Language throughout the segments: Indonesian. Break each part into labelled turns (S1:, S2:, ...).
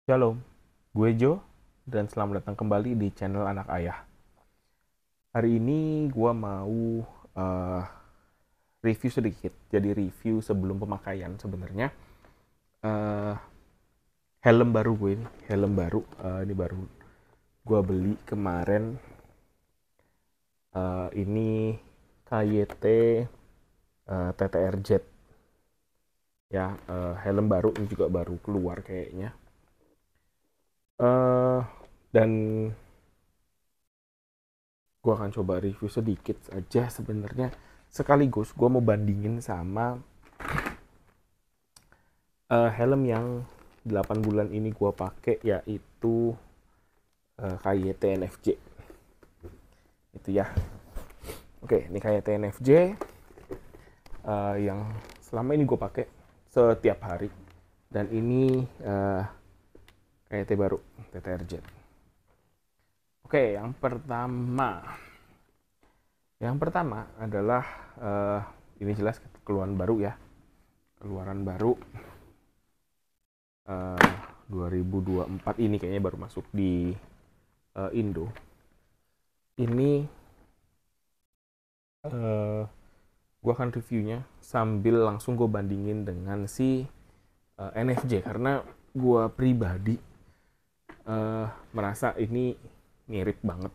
S1: Shalom, gue Jo, dan selamat datang kembali di channel Anak Ayah. Hari ini gue mau eh, review sedikit, jadi review sebelum pemakaian sebenarnya. Eh, Helm baru gue ini, helm baru, ini baru gue beli kemarin. Ini KYT TTR Jet, ya, helm baru ini juga baru keluar kayaknya. Dan gue akan coba review sedikit aja sebenarnya, sekaligus gue mau bandingin sama helm yang 8 bulan ini gue pakai, yaitu KYT NFJ itu ya. Oke, ini KYT NFJ yang selama ini gue pakai setiap hari, dan ini KYT baru TTR Jet. Oke, yang pertama adalah ini jelas keluaran baru ya, keluaran baru 2024 ini kayaknya baru masuk di Indo. Ini gue akan reviewnya sambil langsung gue bandingin dengan si NFJ, karena gue pribadi merasa ini mirip banget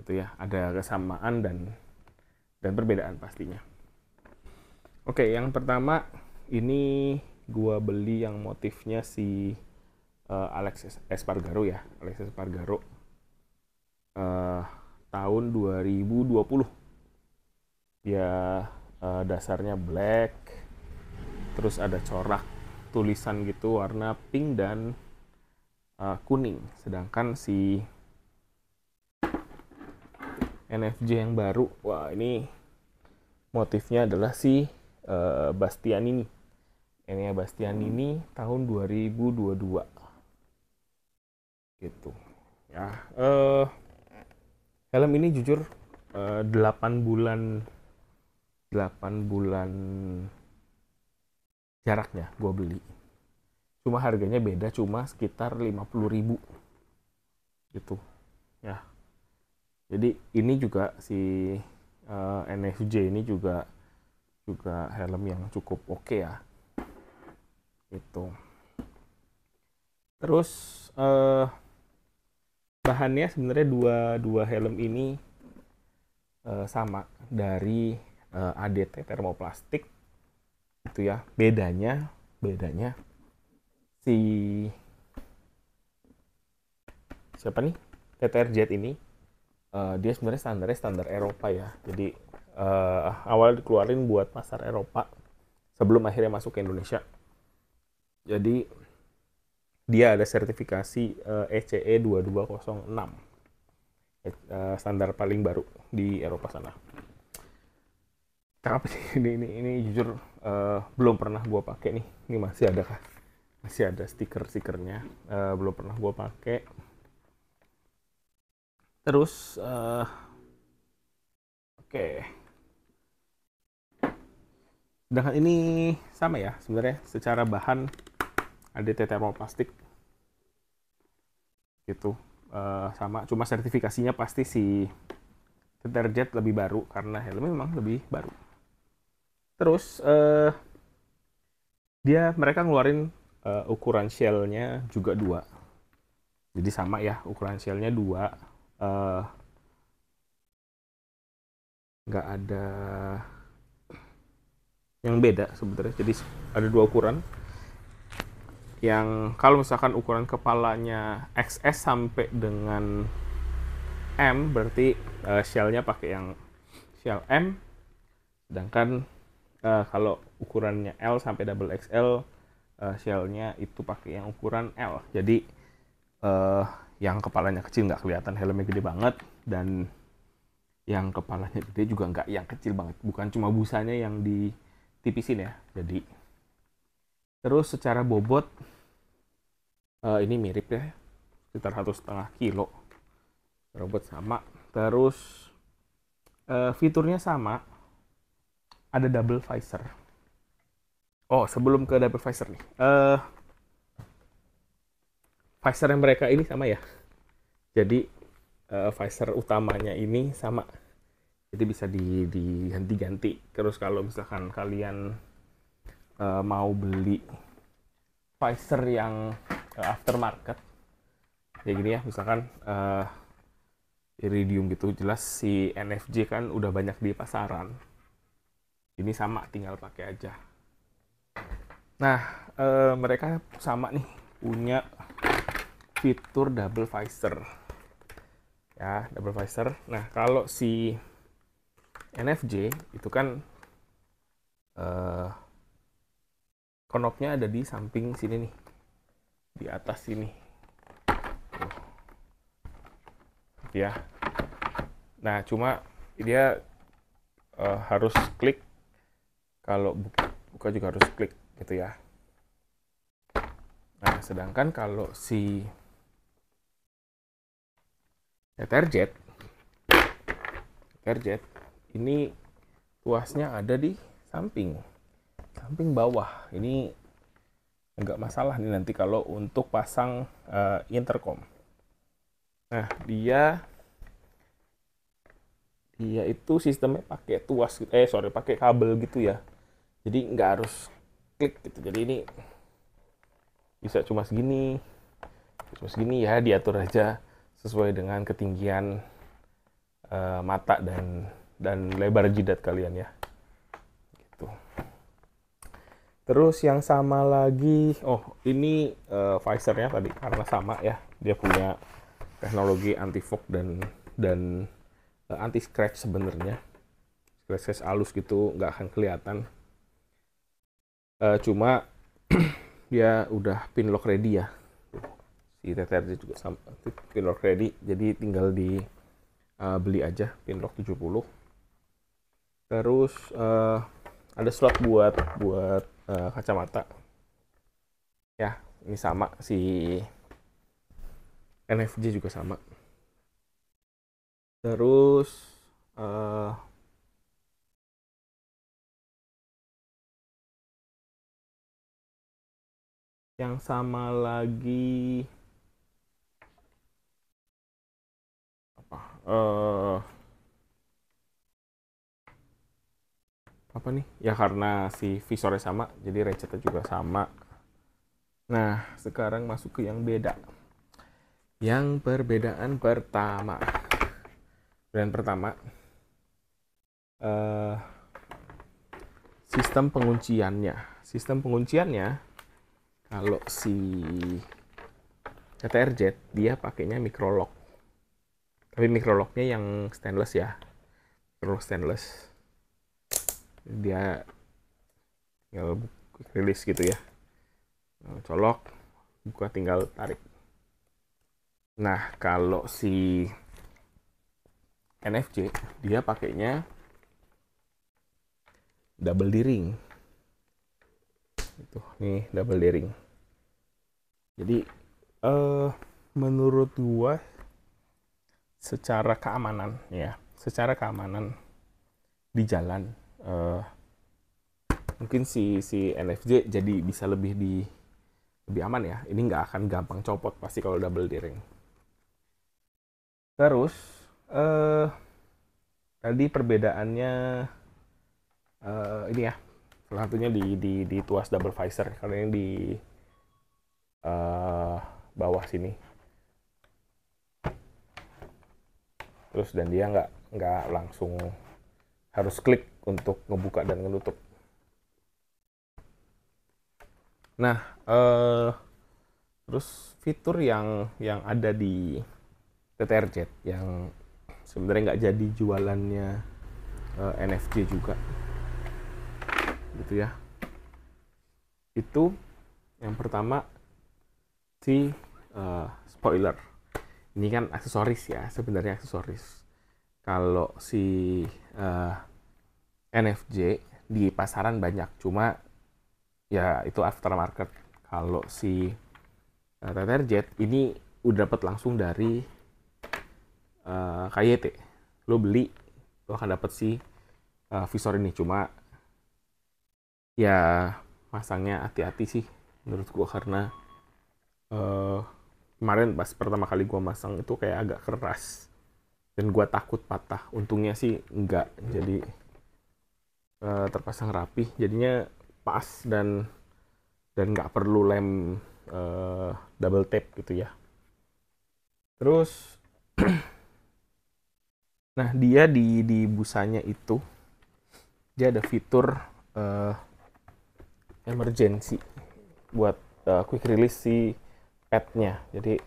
S1: gitu ya, ada kesamaan dan perbedaan pastinya. Oke, yang pertama ini gue beli yang motifnya si Alex Espargaro ya, Alex Espargaro tahun 2020. Dia dasarnya black, terus ada corak tulisan gitu warna pink dan kuning. Sedangkan si NFJ yang baru, wah ini motifnya adalah si Bastianini. Ini Bastianini tahun 2022 gitu ya. Helm ini jujur 8 bulan jaraknya gue beli, cuma harganya beda cuma sekitar 50.000 gitu ya. Jadi ini juga si NFJ ini juga helm yang cukup oke ya gitu. Terus bahannya sebenarnya dua helm ini sama dari ADT termoplastik itu ya. Bedanya si siapa nih, TTR Jet ini dia sebenarnya standar Eropa ya. Jadi awal dikeluarin buat pasar Eropa sebelum akhirnya masuk ke Indonesia. Jadi dia ada sertifikasi ECE 2206, standar paling baru di Eropa sana. Cakep sih ini jujur belum pernah gue pakai nih. Ini masih ada kah? Masih ada stikernya. Belum pernah gue pakai. Terus oke. Sedangkan ini sama ya sebenarnya secara bahan, ADT termoplastik gitu, sama, cuma sertifikasinya pasti si deterjen lebih baru karena helmnya memang lebih baru. Terus mereka ngeluarin ukuran shellnya juga 2, jadi sama ya, ukuran shellnya 2, nggak ada yang beda sebenarnya. Jadi ada 2 ukuran, yang kalau misalkan ukuran kepalanya XS sampai dengan M berarti shellnya pakai yang shell M, sedangkan kalau ukurannya L sampai double XL shellnya itu pakai yang ukuran L. Jadi yang kepalanya kecil nggak kelihatan helmnya gede banget, dan yang kepalanya gede juga nggak yang kecil banget, bukan cuma busanya yang ditipisin ya. Jadi terus secara bobot ini mirip ya, sekitar 1,5 kilo bobot sama. Terus fiturnya sama, ada double visor. Oh, sebelum ke double visor nih, visor yang mereka ini sama ya. Jadi visor utamanya ini sama. Jadi bisa diganti-ganti. Terus kalau misalkan kalian mau beli visor yang aftermarket, kayak gini ya, misalkan Iridium gitu, jelas si NFJ kan udah banyak di pasaran. Ini sama, tinggal pakai aja. Nah, mereka sama nih, punya fitur double visor. Ya, double visor. Nah, kalau si NFJ itu kan knopnya ada di samping sini nih, di atas sini. Ya. Nah, cuma dia harus klik. Kalau buka juga harus klik gitu ya. Nah, sedangkan kalau si Tetherjet ini tuasnya ada di samping bawah. Ini enggak masalah nih nanti kalau untuk pasang intercom. Nah, dia itu sistemnya pakai tuas, pakai kabel gitu ya. Jadi nggak harus klik gitu. Jadi ini bisa cuma segini ya, diatur aja sesuai dengan ketinggian mata dan lebar jidat kalian ya. Gitu. Terus yang sama lagi, ini visornya tadi karena sama ya, dia punya teknologi anti fog dan anti scratch sebenarnya. Scratch halus gitu nggak akan kelihatan. Cuma dia udah pin lock ready ya. Si TTRJ juga sama pin lock ready, jadi tinggal beli aja pin lock 70. Terus ada slot buat kacamata. Ya, ini sama, si NFJ juga sama. Terus yang sama lagi apa nih ya, karena si visornya sama jadi ratchetnya juga sama. Nah, sekarang masuk ke yang beda. Yang perbedaan pertama sistem pengunciannya kalau si TTRJ dia pakainya microlock, tapi microlocknya yang stainless ya, microlock stainless. Dia tinggal rilis gitu ya, colok, buka, tinggal tarik. Nah, kalau si NFJ dia pakainya double D-ring. Itu nih, double D-ring. Jadi menurut gua secara keamanan di jalan mungkin si NFJ jadi bisa lebih aman ya. Ini nggak akan gampang copot pasti kalau double D-ring. Terus tadi perbedaannya ini ya, salah satunya di tuas double visor, karena yang di bawah sini. Terus dan dia nggak langsung harus klik untuk ngebuka dan menutup. Nah, terus fitur yang ada di TTRJ yang sebenarnya nggak jadi jualannya NFJ juga, gitu ya. Itu yang pertama si spoiler. Ini kan aksesoris ya, sebenarnya aksesoris. Kalau si NFJ di pasaran banyak, cuma ya itu aftermarket. Kalau si TTRJ ini udah dapat langsung dari KYT. Lo beli, lo akan dapat si visor ini. Cuma ya masangnya hati-hati sih menurut gua, karena kemarin pas pertama kali gue masang itu kayak agak keras dan gue takut patah. Untungnya sih enggak, jadi terpasang rapi, jadinya pas dan nggak perlu lem double tape gitu ya. Terus nah dia di busanya itu dia ada fitur emergency buat quick release si padnya. Jadi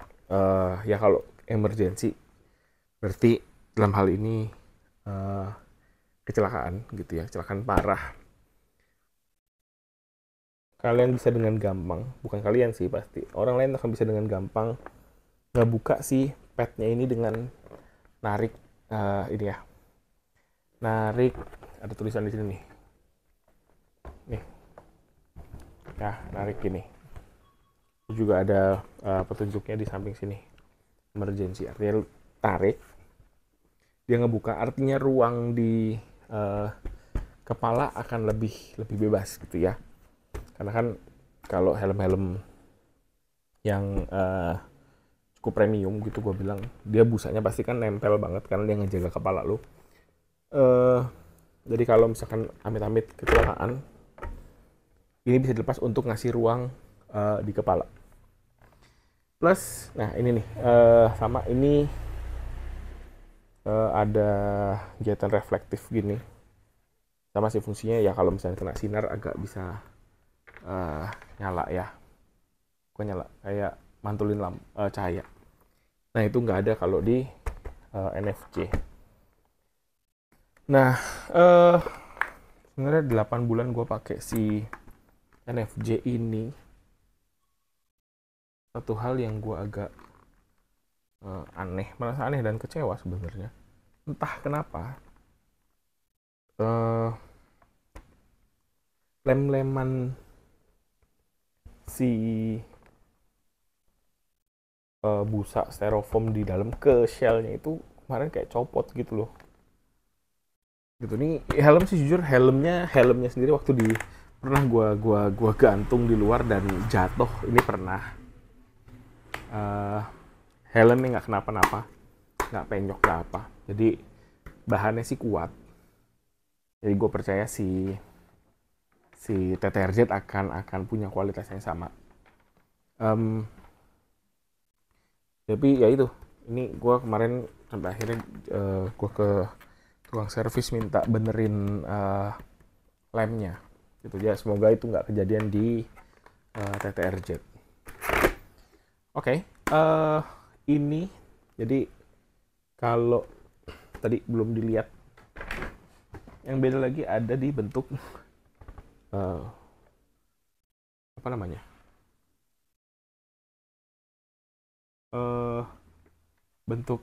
S1: ya kalau emergency berarti dalam hal ini kecelakaan gitu ya, kecelakaan parah. Kalian bisa dengan gampang, bukan kalian sih pasti, orang lain akan bisa dengan gampang ngebuka si padnya ini dengan narik ini ya, narik, ada tulisan di sini nih, ya narik gini. Juga ada petunjuknya di samping sini, emergency, artinya tarik, dia ngebuka, artinya ruang di kepala akan lebih bebas gitu ya. Karena kan kalau helm-helm yang cukup premium gitu, gue bilang dia busanya pasti kan nempel banget karena dia ngejaga kepala lo. Jadi kalau misalkan amit-amit kecelakaan, ini bisa dilepas untuk ngasih ruang di kepala. Plus, nah ini nih, sama ini ada jahatan reflektif gini. Sama sih fungsinya ya, kalau misalnya kena sinar agak bisa nyala ya, bukan nyala, kayak mantulin cahaya. Nah itu nggak ada kalau di NFJ. Nah sebenarnya 8 bulan gue pakai si NFJ ini, satu hal yang gue agak merasa aneh dan kecewa sebenarnya. Entah kenapa lem-leman si busa styrofoam di dalam ke shellnya itu kemarin kayak copot gitu loh. Gitu nih helm sih, jujur helmnya sendiri waktu pernah gua gantung di luar dan jatuh, ini pernah. Helmnya nggak kenapa-napa, nggak penyok nggak apa, jadi bahannya sih kuat. Jadi gue percaya si TTRZ akan punya kualitas yang sama. Tapi ya itu, ini gue kemarin sampai akhirnya gue ke tukang servis minta benerin lemnya gitu ya. Semoga itu nggak kejadian di TTRZ. Oke, ini jadi kalau tadi belum dilihat, yang beda lagi ada di bentuk apa namanya, bentuk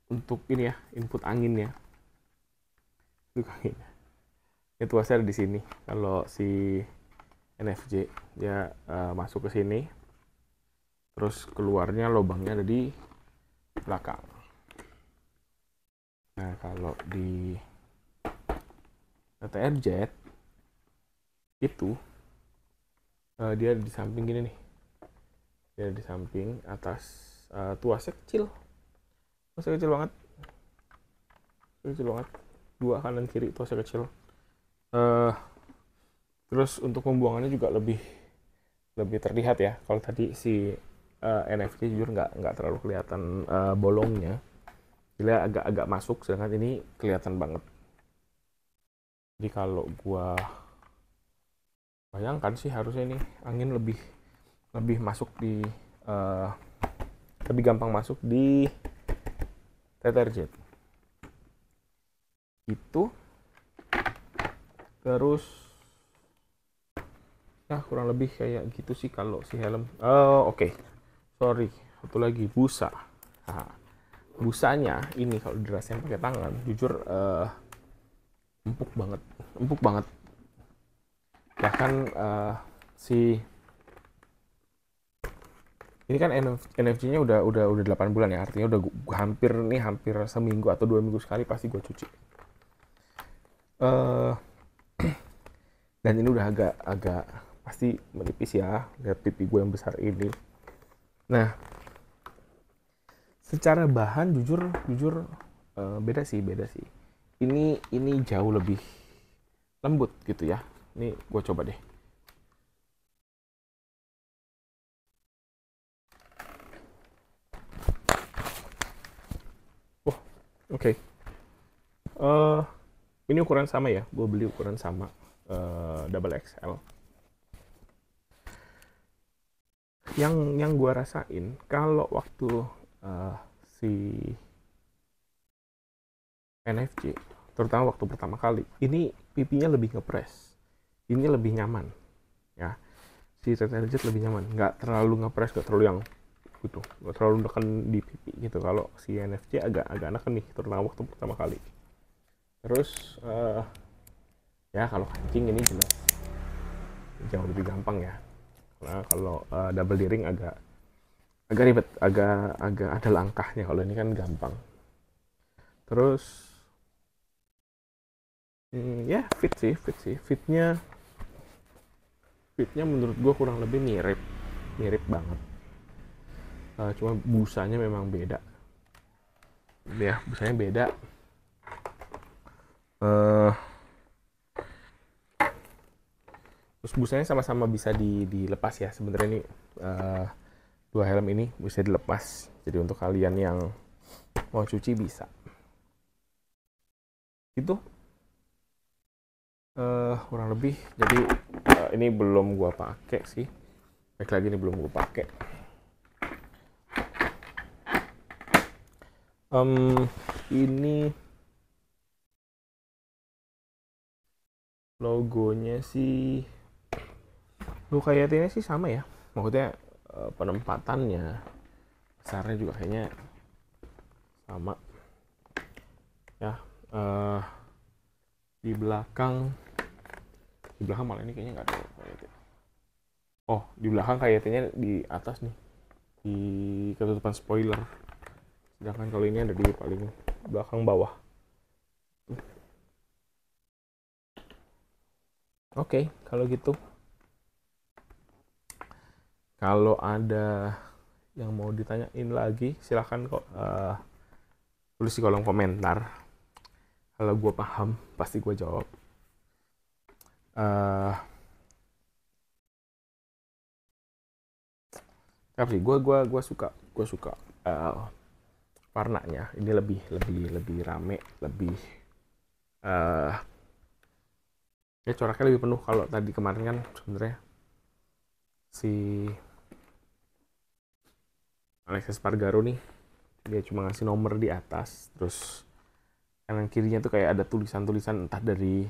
S1: untuk ini ya, input anginnya. Itu ada di sini. Kalau si NFJ dia masuk ke sini, terus keluarnya lubangnya ada di belakang. Nah kalau di TTRZ itu dia di samping gini nih, dia di samping atas, tuasnya kecil banget, dua kanan kiri tuasnya kecil. Terus untuk pembuangannya juga lebih terlihat ya. Kalau tadi si NFC jujur nggak terlalu kelihatan bolongnya, dia agak masuk, sedangkan ini kelihatan banget. Jadi kalau gua bayangkan sih harusnya ini angin lebih masuk di lebih gampang masuk di TTRZ itu. Terus ya kurang lebih kayak gitu sih kalau si helm. Oke. Sorry, satu lagi, busa. Nah, busanya ini kalau dirasain pakai tangan, jujur empuk banget. Bahkan si ini kan NFC-nya udah 8 bulan ya, artinya udah hampir seminggu atau 2 minggu sekali pasti gue cuci. Dan ini udah agak pasti menipis ya, lihat pipi gue yang besar ini. Nah secara bahan jujur beda sih. Ini jauh lebih lembut gitu ya. Ini gue coba deh. Wah, oke. Ini ukuran sama ya. Gue beli ukuran sama, double XL. Yang gue rasain kalau waktu si NFC, terutama waktu pertama kali, ini pipinya lebih ngepres. Ini lebih nyaman, ya. Si Red Energy lebih nyaman, nggak terlalu ngepres, nggak terlalu yang gitu, nggak terlalu neken di pipi gitu. Kalau si NFC agak neken nih, terutama waktu pertama kali. Terus ya kalau kancing ini jelas jauh lebih gampang ya. Karena kalau double D-ring agak ribet, agak ada langkahnya. Kalau ini kan gampang. Terus ya fit sih. Fitnya menurut gue kurang lebih mirip banget. Cuma busanya memang beda. Ya, busanya beda. Terus busanya sama-sama bisa dilepas ya. Sebenarnya ini dua helm ini bisa dilepas. Jadi untuk kalian yang mau cuci bisa. Itu kurang lebih. Jadi ini belum gua pakai sih. Baik lagi ini belum gua pakai. Ini logonya sih, logo kayaknya sih sama ya. Maksudnya penempatannya, besarnya juga kayaknya sama. Ya, di belakang malah ini kayaknya nggak ada logo. Oh, di belakang kayaknya di atas nih, di ketutupan spoiler. Sedangkan kalau ini ada di paling belakang bawah. Oke, kalau gitu. Kalau ada yang mau ditanyain lagi, silahkan kok tulis di kolom komentar. Kalau gue paham, pasti gue jawab. Tapi gue suka warnanya. Ini lebih rame, lebih ya coraknya lebih penuh. Kalau tadi kemarin kan sebenarnya si Alex Espargaro nih, dia cuma ngasih nomor di atas, terus kanan kirinya tuh kayak ada tulisan-tulisan entah dari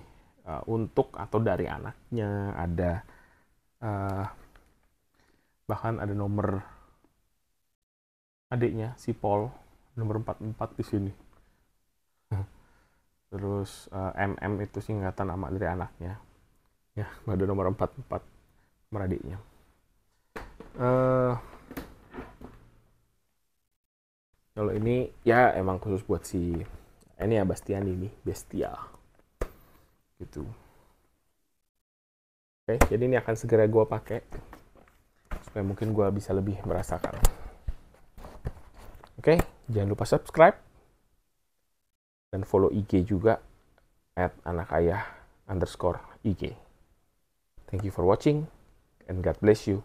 S1: untuk atau dari anaknya, ada bahkan ada nomor adiknya si Paul, nomor 44 di sini. Terus MM itu singkatan nama dari anaknya. Ya, ada nomor 44 nomor adiknya. Kalau ini ya emang khusus buat si ini ya Bastian ini, Bestia. Gitu. Oke, jadi ini akan segera gue pakai supaya mungkin gue bisa lebih merasakan. Oke, jangan lupa subscribe dan follow IG juga @anakayah_IG. Thank you for watching and God bless you.